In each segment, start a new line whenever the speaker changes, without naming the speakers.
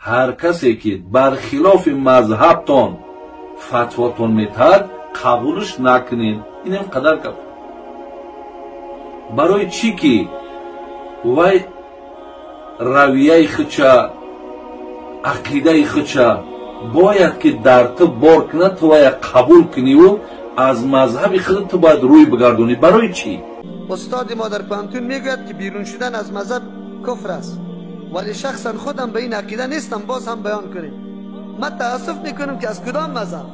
هر کسی که برخلاف مذهبتان فتواتون میتد قبولش نکنین. این هم قدر گپ. برای چی که وای رویه خودشا عقیده خودشا باید که در تو بار کنه، تو باید قبول کنی و از مذهب خودت تو باید روی بگردونی. برای چی؟
استاد ما در پانتون میگوید که بیرون شدن از مذهب کفر است، ولی شخصا خودم به این عقیده نیستم. باز هم بیان کنیم من تاسف میکنم که از کدام مذهب.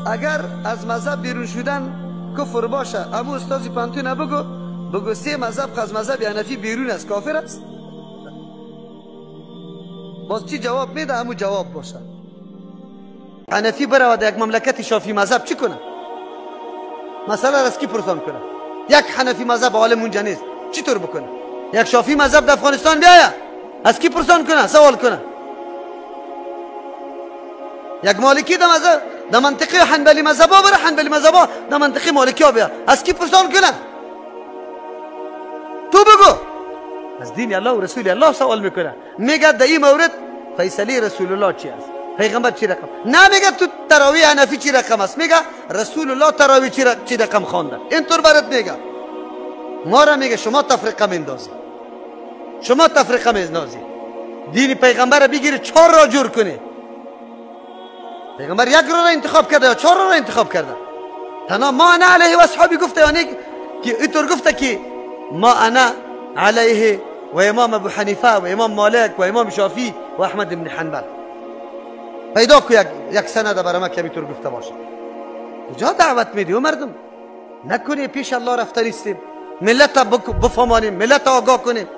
اگر از مذهب بیرون شدن کفر باشه، ابو استاد پانتون بگو 3 مذهب از مذهب حنفی بیرون است، کافر است. باز چی جواب میده؟ همو جواب باشه. حنفی برود یک مملکت شافعی مذهب چی کنه؟ مثلا از کی پرسان کنه؟ یک حنفی مذهب عالم اونجا نیست، چطور بکنه؟ یک شافعی مذهب در افغانستان بیاید، از کی پرسان کنه؟ سوال کنه. یک مالکی در منطقه حنبلی مذهب ها بره، حنبلی مذهب ها در منطقه مالکی ها بیاید، از کی پرسان کنه؟ تو بگو. از دین الله و رسول الله سوال میکنه. میگه در این مورد فیصله رسول الله چی است؟ پیغمبر چی رقم؟ نه میگه تو تراویح حنفی چی رقم است، میگه رسول الله تراویح چی رقم خوانده. اینطور برات میگه. ما را میگه شما تفریقه میندازی، شما تفریقه میندازی. دین پیغمبر را بگیری 4 را جور کنی. پیغمبر 1 را انتخاب کرده یا 4 را انتخاب کرده؟ تنها ما انا علیه و اصحابی گفته، یعنی که اینطور گفته که ما انا علیه و امام ابو حنیفه و امام مالک و امام شافعی و احمد بن حنبل. پیدا کو یک سند برای ما که اینطور گفته باشه. کجا دعوت میدی و مردم؟ نکنی پیش الله رفته نیستیم، ملت بفهمانیم، ملت آگاه کنیم.